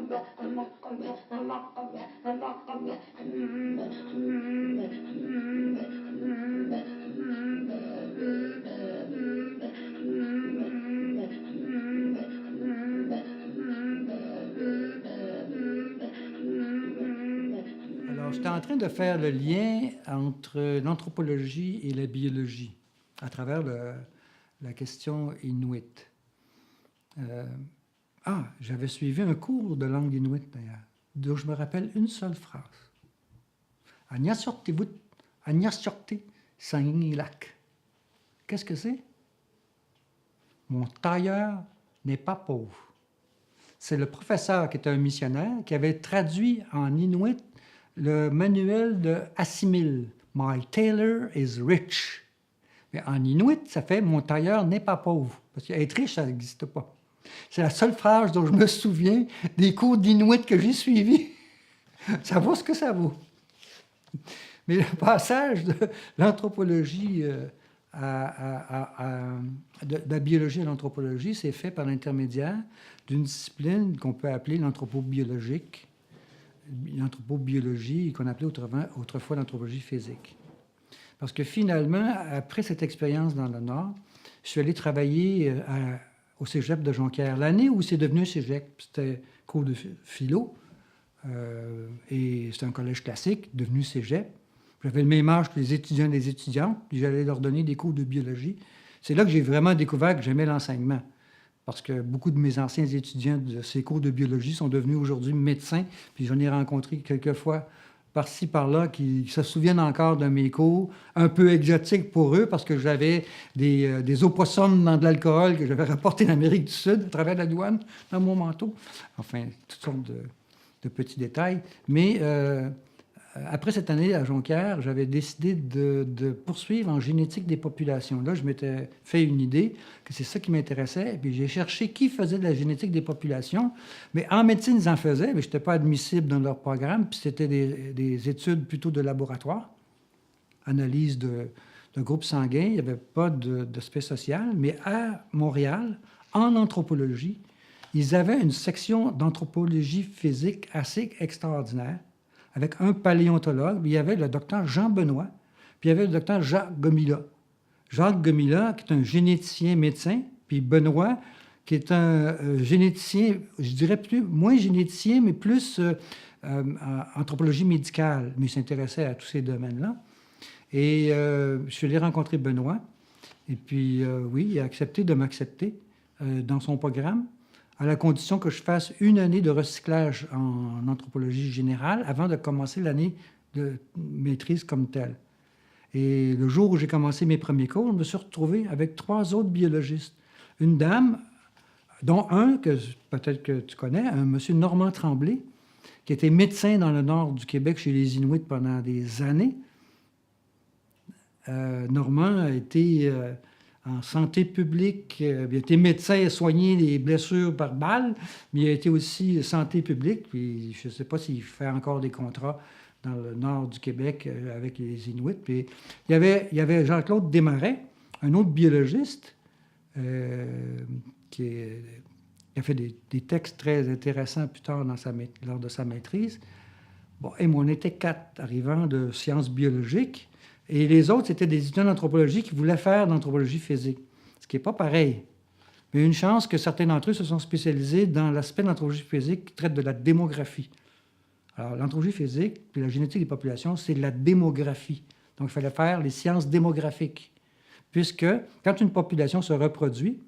Alors, j'étais en train de faire le lien entre l'anthropologie et la biologie à travers la question inuit. J'avais suivi un cours de langue inuit d'ailleurs, dont je me rappelle une seule phrase. Agnasortivut, agnasorti, sangilak. Qu'est-ce que c'est? Mon tailleur n'est pas pauvre. C'est le professeur qui était un missionnaire qui avait traduit en inuit le manuel de Assimil. My tailor is rich. Mais en inuit, ça fait mon tailleur n'est pas pauvre. Parce qu'être riche, ça n'existe pas. C'est la seule phrase dont je me souviens des cours d'inuit que j'ai suivis. Ça vaut ce que ça vaut. Mais le passage de l'anthropologie de la biologie à l'anthropologie s'est fait par l'intermédiaire d'une discipline qu'on peut appeler l'anthropobiologique, l'anthropobiologie qu'on appelait autrefois l'anthropologie physique. Parce que finalement, après cette expérience dans le Nord, je suis allé travailler au cégep de Jonquière. L'année où c'est devenu cégep, c'était cours de philo, et c'était un collège classique, devenu cégep. J'avais le même âge que les étudiants et les étudiantes, puis j'allais leur donner des cours de biologie. C'est là que j'ai vraiment découvert que j'aimais l'enseignement. Parce que beaucoup de mes anciens étudiants de ces cours de biologie sont devenus aujourd'hui médecins, puis j'en ai rencontré quelques fois par-ci, par-là, qui se souviennent encore de mes cours, un peu exotiques pour eux, parce que j'avais des opossums dans de l'alcool que j'avais rapporté d'Amérique du Sud à travers la douane dans mon manteau. Enfin, toutes sortes de petits détails. Mais après cette année à Jonquière, j'avais décidé de poursuivre en génétique des populations. Là, je m'étais fait une idée que c'est ça qui m'intéressait. Et puis j'ai cherché qui faisait de la génétique des populations. Mais en médecine, ils en faisaient, mais je n'étais pas admissible dans leur programme. Puis c'était des études plutôt de laboratoire, analyse de groupes sanguins. Il n'y avait pas d'aspect social. Mais à Montréal, en anthropologie, ils avaient une section d'anthropologie physique assez extraordinaire, avec un paléontologue. Il y avait le docteur Jean Benoît, puis il y avait le docteur Jacques Gomila. Jacques Gomila, qui est un généticien médecin, puis Benoît, qui est un généticien, je dirais moins généticien, mais plus anthropologie médicale, mais il s'intéressait à tous ces domaines-là. Et je suis allé rencontrer Benoît, et puis oui, il a accepté de m'accepter dans son programme, à la condition que je fasse une année de recyclage en anthropologie générale avant de commencer l'année de maîtrise comme telle. Et le jour où j'ai commencé mes premiers cours, je me suis retrouvé avec 3 autres biologistes. Une dame, dont un que peut-être que tu connais, un monsieur Normand Tremblay, qui était médecin dans le nord du Québec chez les Inuits pendant des années. Normand a été en santé publique, il a été médecin et soigné les blessures par balle, mais il a été aussi santé publique, puis je ne sais pas s'il fait encore des contrats dans le nord du Québec avec les Inuits. Puis il y avait Jean-Claude Desmarais, un autre biologiste, qui a fait des textes très intéressants plus tard lors de sa maîtrise. Bon, et moi, on était 4 arrivants de sciences biologiques. Et les autres, c'était des étudiants d'anthropologie qui voulaient faire d'anthropologie physique, ce qui n'est pas pareil. Mais une chance que certains d'entre eux se sont spécialisés dans l'aspect de l'anthropologie physique qui traite de la démographie. Alors, l'anthropologie physique puis la génétique des populations, c'est de la démographie. Donc, il fallait faire les sciences démographiques. Puisque, quand une population se reproduit,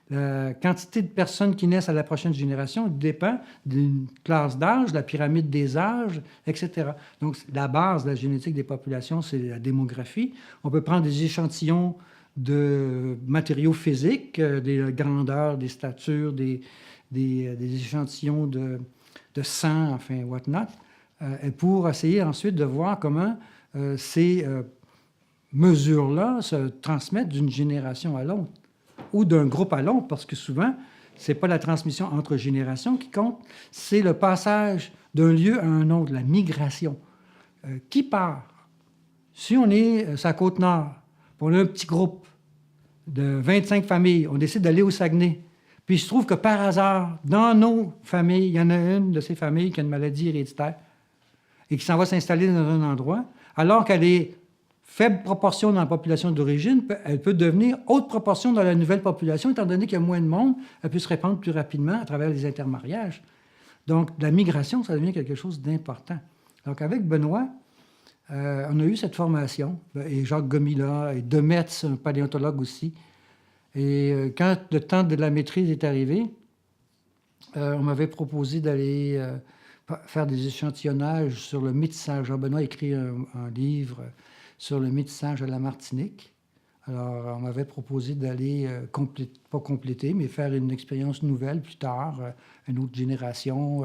la quantité de personnes qui naissent à la prochaine génération dépend d'une classe d'âge, de la pyramide des âges, etc. Donc, la base de la génétique des populations, c'est la démographie. On peut prendre des échantillons de matériaux physiques, des grandeurs, des statures, des échantillons de sang, enfin, whatnot, pour essayer ensuite de voir comment ces mesures-là se transmettent d'une génération à l'autre, ou d'un groupe à l'autre, parce que souvent, ce n'est pas la transmission entre générations qui compte, c'est le passage d'un lieu à un autre, la migration. Qui part? Si on est sur la Côte-Nord, on a un petit groupe de 25 familles, on décide d'aller au Saguenay Puis il se trouve que par hasard, dans nos familles, il y en a une de ces familles qui a une maladie héréditaire et qui s'en va s'installer dans un endroit, alors qu'elle est faible proportion dans la population d'origine, elle peut devenir haute proportion dans la nouvelle population, étant donné qu'il y a moins de monde, elle peut se répandre plus rapidement à travers les intermariages. Donc, la migration, ça devient quelque chose d'important. Donc, avec Benoît, on a eu cette formation, et Jacques Gomila, et Demetz, un paléontologue aussi. Et quand le temps de la maîtrise est arrivé, on m'avait proposé d'aller faire des échantillonnages sur le métissage. Jean-Benoît a écrit un livre sur le métissage à la Martinique. Alors, on m'avait proposé d'aller, pas compléter, mais faire une expérience nouvelle plus tard, une autre génération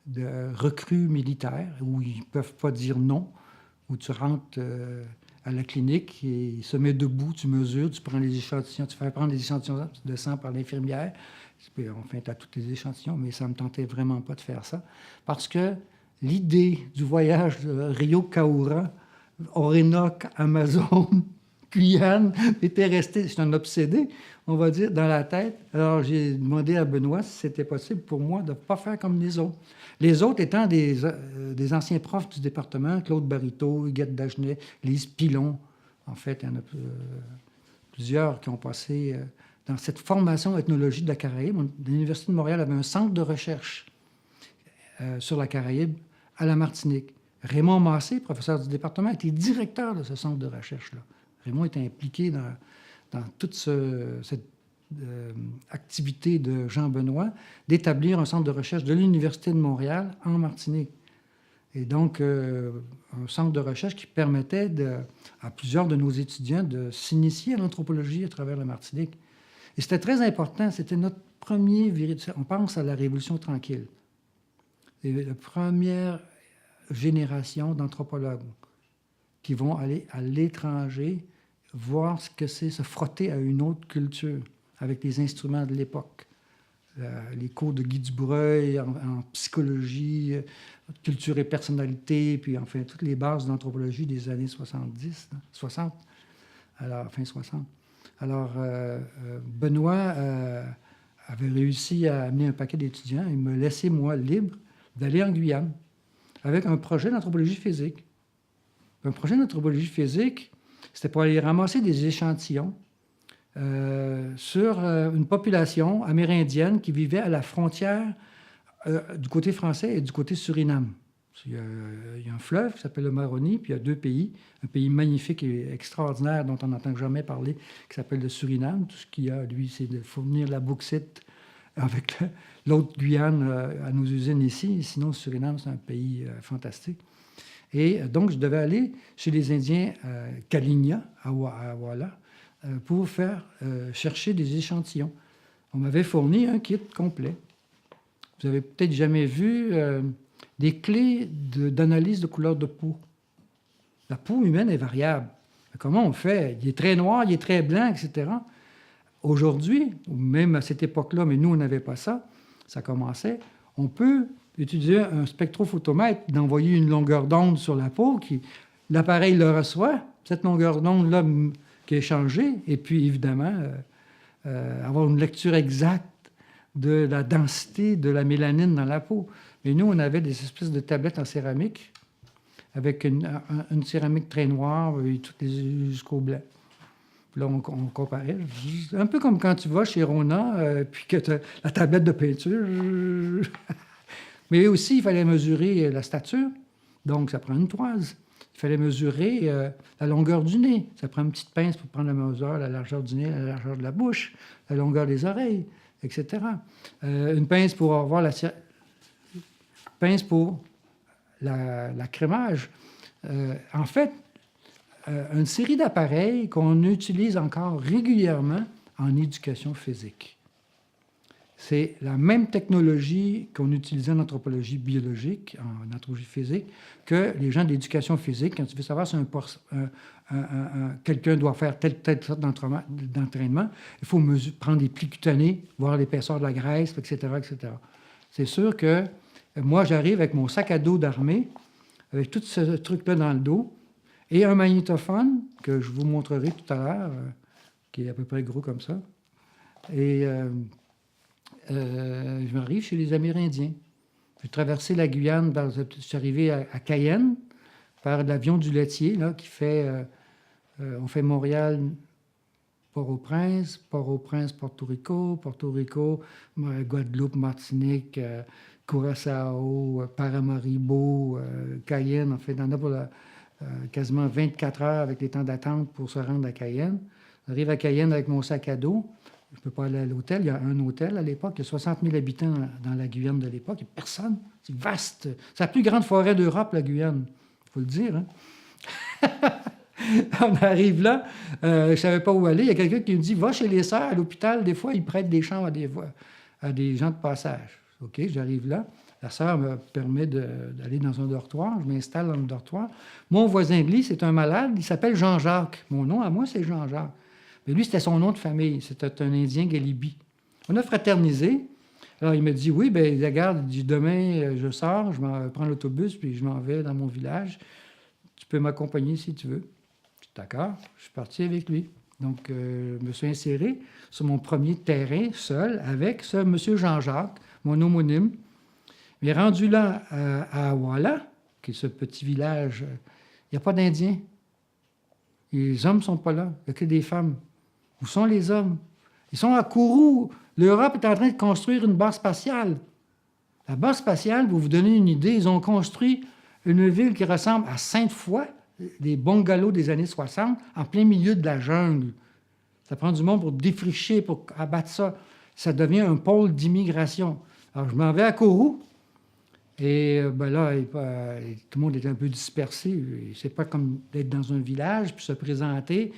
de recrues militaires, où ils ne peuvent pas dire non, où tu rentres à la clinique et ils se mettent debout, tu mesures, tu prends les échantillons, tu fais prendre les échantillons de sang par l'infirmière. Enfin, tu as tous les échantillons, mais ça ne me tentait vraiment pas de faire ça. Parce que l'idée du voyage de Rio-Kaura, Orénoque, Amazon, Guyane, était restée, c'est un obsédé, on va dire, dans la tête. Alors, j'ai demandé à Benoît si c'était possible pour moi de ne pas faire comme les autres. Les autres étant des anciens profs du département, Claude Barito, Huguette Dagenet, Lise Pilon. En fait, il y en a plusieurs qui ont passé dans cette formation ethnologie de la Caraïbe. L'Université de Montréal avait un centre de recherche sur la Caraïbe à la Martinique. Raymond Massé, professeur du département, était directeur de ce centre de recherche-là. Raymond était impliqué dans toute cette activité de Jean Benoît d'établir un centre de recherche de l'Université de Montréal en Martinique. Et donc, un centre de recherche qui permettait à plusieurs de nos étudiants de s'initier à l'anthropologie à travers la Martinique. Et c'était très important. C'était notre premier véritable... On pense à la Révolution tranquille. C'est la première génération d'anthropologues qui vont aller à l'étranger voir ce que c'est se frotter à une autre culture avec les instruments de l'époque. Les cours de Guy Dubreuil en psychologie, culture et personnalité, puis enfin toutes les bases d'anthropologie des années 60, alors fin 60. Alors, Benoît avait réussi à amener un paquet d'étudiants et me laisser, moi, libre d'aller en Guyane avec un projet d'anthropologie physique. Un projet d'anthropologie physique, c'était pour aller ramasser des échantillons sur une population amérindienne qui vivait à la frontière du côté français et du côté Suriname. Il y a un fleuve qui s'appelle le Maroni, puis il y a deux pays, un pays magnifique et extraordinaire dont on n'entend jamais parler, qui s'appelle le Suriname. Tout ce qu'il y a, lui, c'est de fournir la bauxite avec l'autre Guyane à nos usines ici. Sinon, le Suriname, c'est un pays fantastique. Et donc, je devais aller chez les Indiens Kalinia, à Walla, pour faire chercher des échantillons. On m'avait fourni un kit complet. Vous avez peut-être jamais vu des clés d'analyse de couleur de peau. La peau humaine est variable. Comment on fait? Il est très noir, il est très blanc, etc. Aujourd'hui, ou même à cette époque-là, mais nous, on n'avait pas ça, ça commençait, on peut utiliser un spectrophotomètre, d'envoyer une longueur d'onde sur la peau, l'appareil le reçoit, cette longueur d'onde-là qui est changée, et puis évidemment, avoir une lecture exacte de la densité de la mélanine dans la peau. Mais nous, on avait des espèces de tablettes en céramique, avec une céramique très noire, et toutes les jusqu'au blanc. Puis là, on comparait. Un peu comme quand tu vas chez Rona, puis que tu as la tablette de peinture. Mais aussi, il fallait mesurer la stature. Donc, ça prend une toise. Il fallait mesurer la longueur du nez. Ça prend une petite pince pour prendre la mesure, la largeur du nez, la largeur de la bouche, la longueur des oreilles, etc. Une pince pour avoir pince pour la crémage. En fait, une série d'appareils qu'on utilise encore régulièrement en éducation physique. C'est la même technologie qu'on utilisait en anthropologie biologique, en anthropologie physique, que les gens d'éducation physique, quand tu veux savoir si quelqu'un doit faire telle sorte d'entraînement, il faut prendre des plis cutanés, voir l'épaisseur de la graisse, etc., etc. C'est sûr que moi, j'arrive avec mon sac à dos d'armée, avec tout ce truc-là dans le dos, et un magnétophone, que je vous montrerai tout à l'heure, qui est à peu près gros comme ça. Et je m'arrive chez les Amérindiens. J'ai traversé la Guyane, je suis arrivé à Cayenne par l'avion du laitier, là, qui fait... on fait Montréal, Port-au-Prince, Port-au-Prince, Porto Rico, Porto Rico, Guadeloupe, Martinique, Curaçao, Paramaribo, Cayenne. En fait, on en a pour quasiment 24 heures avec les temps d'attente pour se rendre à Cayenne. J'arrive à Cayenne avec mon sac à dos. Je ne peux pas aller à l'hôtel. Il y a un hôtel à l'époque. Il y a 60 000 habitants dans la Guyane de l'époque. Il n'y a personne. C'est vaste. C'est la plus grande forêt d'Europe, la Guyane. Il faut le dire, hein? On arrive là, je ne savais pas où aller. Il y a quelqu'un qui me dit, va chez les sœurs à l'hôpital. Des fois, ils prêtent des chambres à des gens de passage. OK, j'arrive là. La sœur me permet d'aller dans un dortoir. Je m'installe dans le dortoir. Mon voisin de lit, c'est un malade. Il s'appelle Jean-Jacques. Mon nom à moi, c'est Jean-Jacques. Mais lui, c'était son nom de famille. C'était un Indien Galibi. On a fraternisé. Alors, il me dit, oui, bien, regarde, demain, je sors, je prends l'autobus, puis je m'en vais dans mon village. Tu peux m'accompagner si tu veux. D'accord, je suis parti avec lui. Donc, je me suis inséré sur mon premier terrain, seul, avec ce monsieur Jean-Jacques, mon homonyme. Mais rendu là, à Awala, qui est ce petit village, il n'y a pas d'Indiens. Les hommes ne sont pas là, il n'y a que des femmes. Où sont les hommes? Ils sont à Kourou. L'Europe est en train de construire une base spatiale. La base spatiale, pour vous donner une idée, ils ont construit une ville qui ressemble à Sainte-Foy, des bungalows des années 60, en plein milieu de la jungle. Ça prend du monde pour défricher, pour abattre ça. Ça devient un pôle d'immigration. Alors, je m'en vais à Kourou, et ben là, tout le monde est un peu dispersé. C'est pas comme d'être dans un village, puis se présenter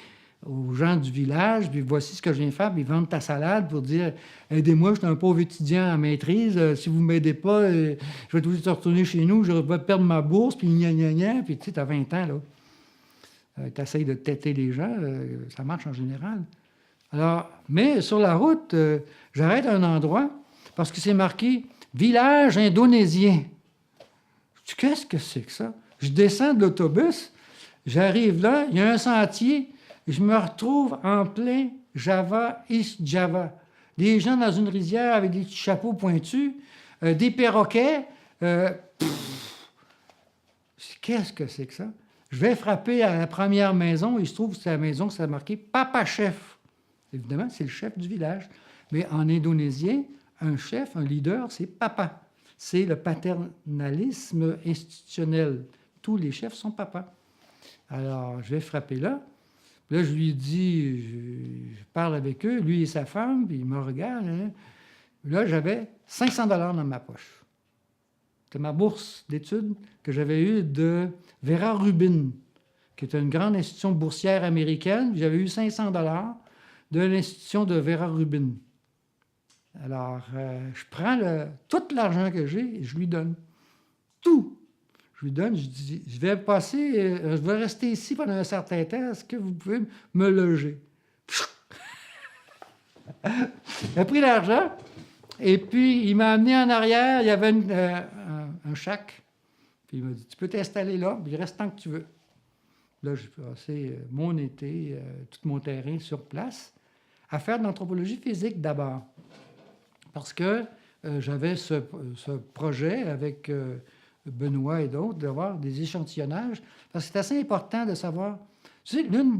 aux gens du village, puis voici ce que je viens faire, puis ils vendent ta salade pour dire « Aidez-moi, je suis un pauvre étudiant en maîtrise, si vous ne m'aidez pas, je vais être obligé de retourner chez nous, je vais perdre ma bourse, puis gna gna gna. » Puis tu sais, tu as 20 ans, là. Tu essayes de têter les gens, ça marche en général. Alors, mais sur la route, j'arrête à un endroit, parce que c'est marqué « Village indonésien ». Je dis « Qu'est-ce que c'est que ça? » Je descends de l'autobus, j'arrive là, il y a un sentier, je me retrouve en plein Java, East Java. Des gens dans une rizière avec des petits chapeaux pointus, des perroquets. Qu'est-ce que c'est que ça? Je vais frapper à la première maison, et il se trouve que c'est la maison qui s'est marqué Papa Chef. Évidemment, c'est le chef du village. Mais en indonésien, un chef, un leader, c'est papa. C'est le paternalisme institutionnel. Tous les chefs sont papa. Alors, je vais frapper là. Là, je lui dis, je parle avec eux, lui et sa femme, puis il me regarde. Hein. Là, j'avais 500 $ dans ma poche. C'était ma bourse d'études que j'avais eue de Vera Rubin, qui est une grande institution boursière américaine. J'avais eu 500 $ de l'institution de Vera Rubin. Alors, je prends tout l'argent que j'ai et je lui donne. Tout. Je lui donne, je dis, je vais rester ici pendant un certain temps, est-ce que vous pouvez me loger? Il a pris l'argent, et puis il m'a amené en arrière, il y avait un shack, puis il m'a dit, tu peux t'installer là, puis il reste tant que tu veux. Là, j'ai passé mon été, tout mon terrain sur place, à faire de l'anthropologie physique d'abord, parce que j'avais ce projet avec... Benoît et d'autres, d'avoir des échantillonnages, parce que c'est assez important de savoir... Tu sais, l'une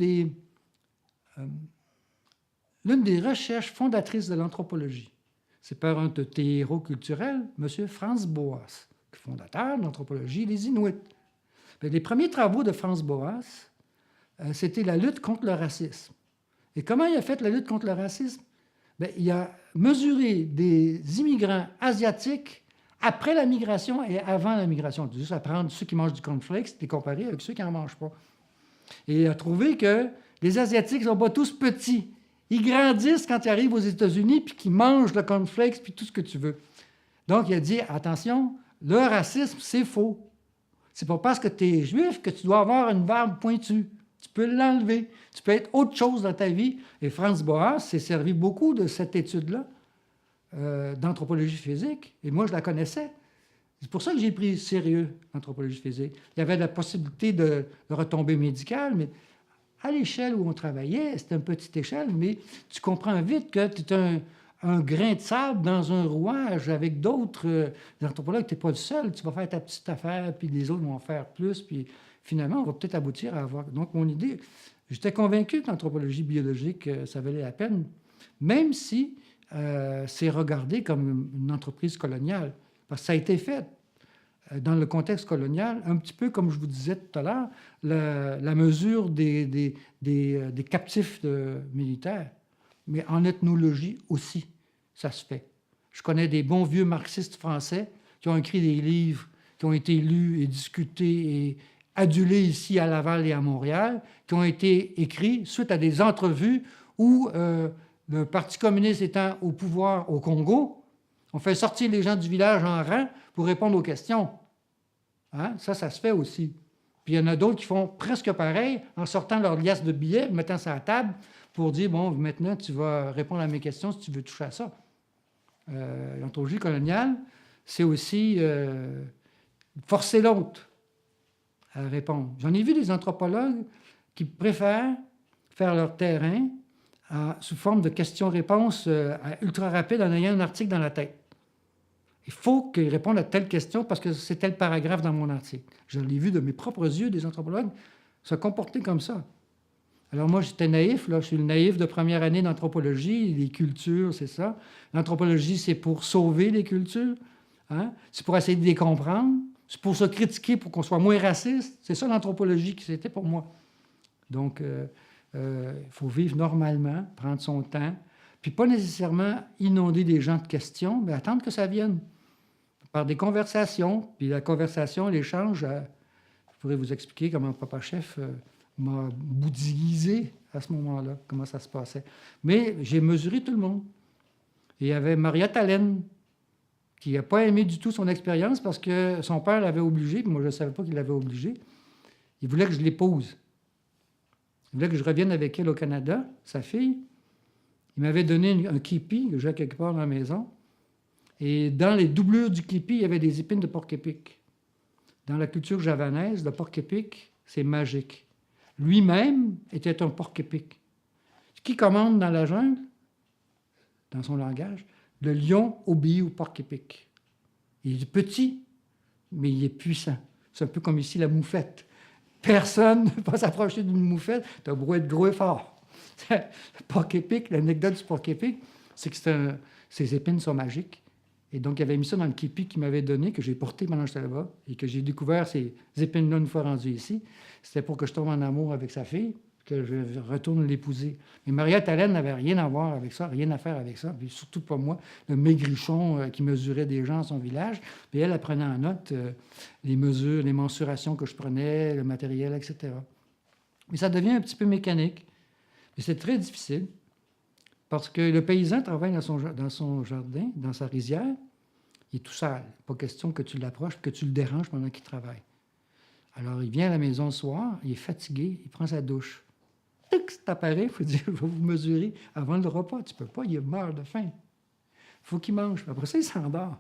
des recherches fondatrices de l'anthropologie, c'est par un de tes héros culturels, M. Franz Boas, fondateur de l'anthropologie des Inuits. Mais les premiers travaux de Franz Boas, c'était la lutte contre le racisme. Et comment il a fait la lutte contre le racisme? Bien, il a mesuré des immigrants asiatiques après la migration et avant la migration. C'est juste à prendre ceux qui mangent du cornflakes, les comparer avec ceux qui n'en mangent pas. Et il a trouvé que les Asiatiques ne sont pas tous petits. Ils grandissent quand ils arrivent aux États-Unis, puis qu'ils mangent le cornflakes, puis tout ce que tu veux. Donc, il a dit, attention, le racisme, c'est faux. C'est pas parce que tu es juif que tu dois avoir une barbe pointue. Tu peux l'enlever. Tu peux être autre chose dans ta vie. Et Franz Boas s'est servi beaucoup de cette étude-là, d'anthropologie physique, et moi, je la connaissais. C'est pour ça que j'ai pris sérieux l'anthropologie physique. Il y avait la possibilité de retombées médicales, mais à l'échelle où on travaillait, c'était une petite échelle, mais tu comprends vite que tu es un grain de sable dans un rouage avec d'autres anthropologues. Tu n'es pas le seul, tu vas faire ta petite affaire, puis les autres vont en faire plus, puis finalement, on va peut-être aboutir à avoir... Donc, mon idée, j'étais convaincu que l'anthropologie biologique, ça valait la peine, même si c'est regardé comme une entreprise coloniale, parce que ça a été fait dans le contexte colonial, un petit peu comme je vous disais tout à l'heure, la mesure des captifs militaires, mais en ethnologie aussi, ça se fait. Je connais des bons vieux marxistes français qui ont écrit des livres qui ont été lus et discutés et adulés ici à Laval et à Montréal, qui ont été écrits suite à des entrevues où le Parti communiste étant au pouvoir au Congo, on fait sortir les gens du village en rang pour répondre aux questions. Hein? Ça se fait aussi. Puis il y en a d'autres qui font presque pareil en sortant leur liasse de billets, mettant ça à la table pour dire, bon, maintenant, tu vas répondre à mes questions si tu veux toucher à ça. L'anthropologie coloniale, c'est aussi forcer l'autre à répondre. J'en ai vu des anthropologues qui préfèrent faire leur terrain sous forme de questions-réponses ultra rapides en ayant un article dans la tête. Il faut qu'ils répondent à telle question parce que c'est tel paragraphe dans mon article. Je l'ai vu de mes propres yeux, des anthropologues se comporter comme ça. Alors moi, j'étais naïf, là, je suis le naïf de première année d'anthropologie, les cultures, c'est ça. L'anthropologie, c'est pour sauver les cultures, hein? C'est pour essayer de les comprendre, c'est pour se critiquer, pour qu'on soit moins raciste. C'est ça l'anthropologie qui c'était pour moi. Donc, il faut vivre normalement, prendre son temps, puis pas nécessairement inonder les gens de questions, mais attendre que ça vienne par des conversations. Puis la conversation, l'échange, je pourrais vous expliquer comment Papa Chef m'a bouddhisé à ce moment-là, comment ça se passait. Mais j'ai mesuré tout le monde. Et il y avait Maria Tallenne, qui n'a pas aimé du tout son expérience parce que son père l'avait obligé, puis moi je ne savais pas qu'il l'avait obligé. Il voulait que je l'épouse. Il voulait que je revienne avec elle au Canada, sa fille. Il m'avait donné un képi que j'ai quelque part dans la maison. Et dans les doublures du képi, il y avait des épines de porc-épic. Dans la culture javanaise, le porc-épic, c'est magique. Lui-même était un porc-épic. Qui commande dans la jungle, dans son langage, le lion obéit au porc-épic. Il est petit, mais il est puissant. C'est un peu comme ici la moufette. Personne ne peut pas s'approcher d'une moufette, tu as beau être gros et fort. Le porc-épic, l'anecdote du porc-épic, c'est que ses épines sont magiques. Et donc, il avait mis ça dans le képi qu'il m'avait donné, que j'ai porté pendant que j'étais là-bas, et que j'ai découvert ces épines-là une fois rendu ici. C'était pour que je tombe en amour avec sa fille, que je retourne l'épouser. Mais Maria Tallenne n'avait rien à voir avec ça, rien à faire avec ça, puis surtout pas moi, le maigrichon qui mesurait des gens à son village. Puis elle prenait en note les mesures, les mensurations que je prenais, le matériel, etc. Mais ça devient un petit peu mécanique. Et c'est très difficile. Parce que le paysan travaille dans son jardin, dans sa rizière, il est tout seul. Pas question que tu l'approches, que tu le déranges pendant qu'il travaille. Alors, il vient à la maison le soir, il est fatigué, il prend sa douche. Tic, c'est appareil, il faut dire, je vais vous mesurer avant le repas. Tu ne peux pas, il meurt de faim. Il faut qu'il mange. Après ça, il s'endort.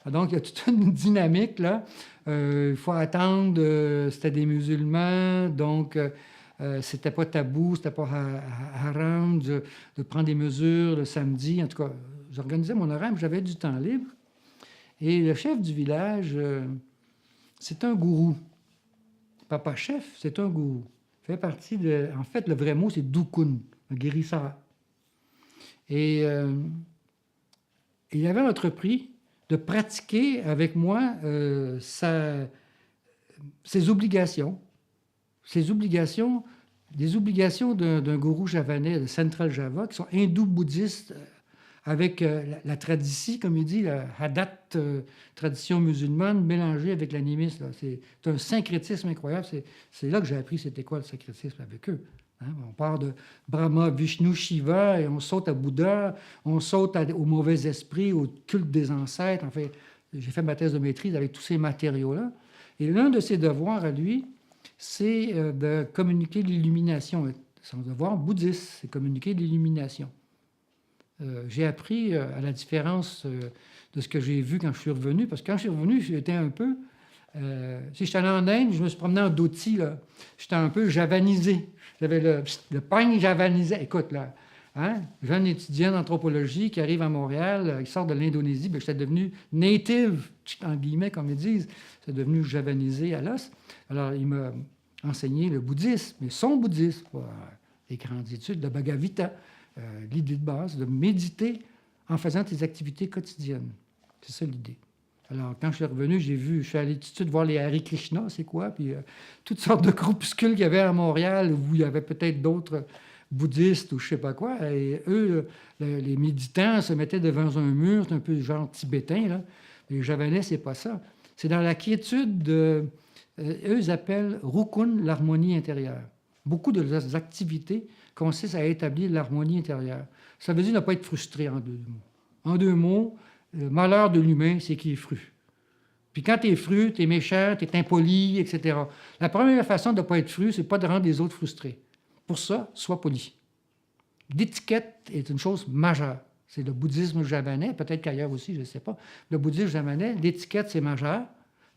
Donc, il y a toute une dynamique, là. Il faut attendre, c'était des musulmans, donc... c'était pas tabou, c'était pas haram de prendre des mesures le samedi. En tout cas, j'organisais mon horaire, mais j'avais du temps libre. Et le chef du village, c'est un gourou. Papa Chef, c'est un gourou. Il fait partie de... En fait, le vrai mot, c'est doukoun, un guérisseur. Et il avait entrepris de pratiquer avec moi ses obligations. Ces obligations, des obligations d'un gourou javanais de Central Java, qui sont hindous-bouddhistes, avec la tradition, comme il dit, la hadat, tradition musulmane, mélangée avec l'animisme. C'est un syncrétisme incroyable. C'est là que j'ai appris c'était quoi le syncrétisme avec eux. Hein? On part de Brahma, Vishnu, Shiva, et on saute à Bouddha, on saute au mauvais esprit, au culte des ancêtres. En fait, j'ai fait ma thèse de maîtrise avec tous ces matériaux-là. Et l'un de ses devoirs à lui, c'est de communiquer l'illumination. Son devoir bouddhiste, c'est communiquer l'illumination. J'ai appris à la différence de ce que j'ai vu quand je suis revenu, parce que quand je suis revenu, j'étais un peu... si j'étais allé en Inde, je me suis promené en dhoti, là. J'étais un peu javanisé. J'avais le pagne javanisé. Écoute, là, Hein? Jeune étudiant d'anthropologie qui arrive à Montréal, qui sort de l'Indonésie, bien, j'étais devenu native, en guillemets, comme ils disent. C'est devenu javanisé à l'os. Alors, il m'a enseigné le bouddhisme, mais son bouddhisme, pas les grandes études, de Bhagavad Gita, l'idée de base, de méditer en faisant tes activités quotidiennes. C'est ça l'idée. Alors, quand je suis revenu, je suis allé tout de suite voir les Hare Krishna, c'est quoi, puis toutes sortes de groupuscules qu'il y avait à Montréal, où il y avait peut-être d'autres bouddhistes ou je sais pas quoi, et eux, les méditants se mettaient devant un mur, c'est un peu genre tibétain, là. Les Javanais, c'est pas ça. C'est dans la quiétude eux, ils appellent Rukun, l'harmonie intérieure. Beaucoup de leurs activités consistent à établir l'harmonie intérieure. Ça veut dire ne pas être frustré en 2 mots. En 2 mots, le malheur de l'humain, c'est qu'il est fru. Puis quand tu es fru, tu es méchant, tu es impoli, etc. La première façon de ne pas être fru, c'est pas de rendre les autres frustrés. Pour ça, sois poli. L'étiquette est une chose majeure. C'est le bouddhisme javanais, peut-être qu'ailleurs aussi, je ne sais pas. Le bouddhisme javanais, l'étiquette, c'est majeur.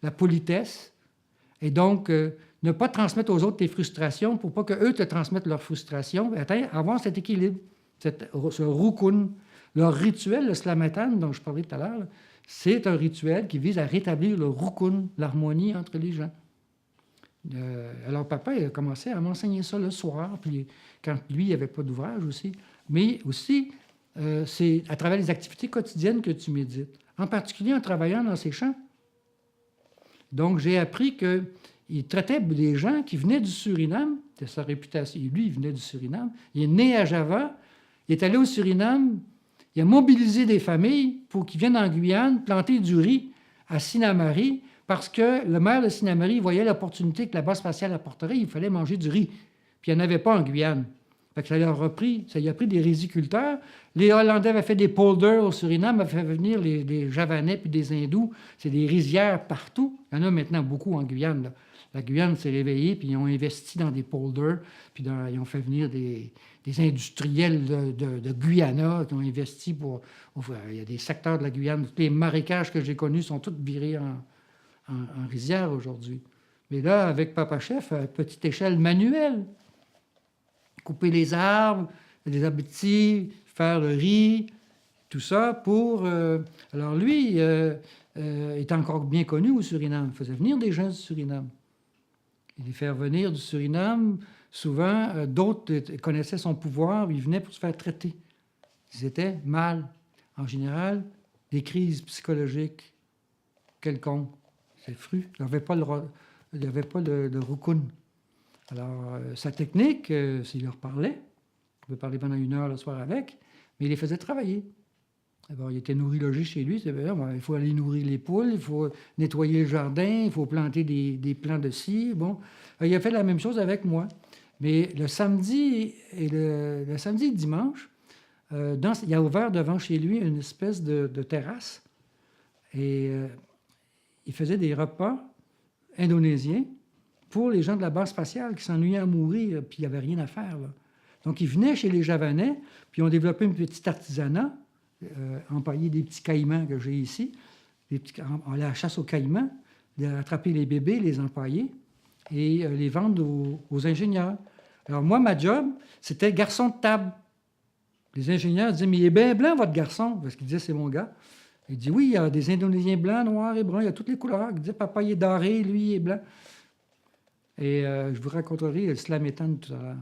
La politesse. Et donc, ne pas transmettre aux autres tes frustrations pour pas qu'eux te transmettent leurs frustrations. Avoir cet équilibre, ce rukun. Leur rituel, le slametan, dont je parlais tout à l'heure, c'est un rituel qui vise à rétablir le rukun, l'harmonie entre les gens. Alors, papa il a commencé à m'enseigner ça le soir, puis quand lui, il n'y avait pas d'ouvrage aussi. Mais aussi, c'est à travers les activités quotidiennes que tu médites, en particulier en travaillant dans ces champs. Donc, j'ai appris qu'il traitait des gens qui venaient du Suriname, de sa réputation. Lui, il venait du Suriname. Il est né à Java, il est allé au Suriname. Il a mobilisé des familles pour qu'ils viennent en Guyane planter du riz à Sinnamary parce que le maire de Sinnamary voyait l'opportunité que la base spatiale apporterait. Il fallait manger du riz. Puis il n'y en avait pas en Guyane. Fait que ça y a pris des riziculteurs. Les Hollandais avaient fait des polders au Suriname, avaient fait venir les Javanais puis des Hindous. C'est des rizières partout. Il y en a maintenant beaucoup en Guyane, là. La Guyane s'est réveillée, puis ils ont investi dans des polders, puis ils ont fait venir des industriels de Guyana qui ont investi pour... Il y a des secteurs de la Guyane, tous les marécages que j'ai connus sont tous virés en rizière aujourd'hui. Mais là, avec Papa Chef, à petite échelle manuelle, couper les arbres, les abétis, faire le riz, tout ça pour... Alors lui, est encore bien connu au Suriname. Il faisait venir des gens du Suriname. Il les fait venir du Suriname. Souvent, d'autres connaissaient son pouvoir, ils venaient pour se faire traiter. Ils étaient mal. En général, des crises psychologiques quelconques. C'est fru. Il n'y avait pas de rukun. Alors, sa technique, s'il leur parlait, on peut parler pendant 1 heure le soir avec, mais il les faisait travailler. D'abord, il était nourri logé chez lui. Il faut aller nourrir les poules, il faut nettoyer le jardin, il faut planter des plants de scie. Bon, il a fait la même chose avec moi. Mais le samedi et le samedi et dimanche, il a ouvert devant chez lui une espèce de terrasse. Et il faisait des repas indonésiens pour les gens de la base spatiale qui s'ennuyaient à mourir, puis il n'y avait rien à faire, là. Donc, ils venaient chez les Javanais, puis ils ont développé un petit artisanat, empailler des petits caïmans que j'ai ici, on la chasse aux caïmans, attraper les bébés, les empailler et les vendre aux ingénieurs. Alors moi, ma job, c'était garçon de table. Les ingénieurs disaient « Mais il est bien blanc, votre garçon », parce qu'ils disaient « C'est mon gars ». Il dit « Oui, il y a des Indonésiens blancs, noirs et bruns, il y a toutes les couleurs ». Il disait « Papa, il est doré, lui, il est blanc ». Et je vous raconterai le slamétan tout à l'heure.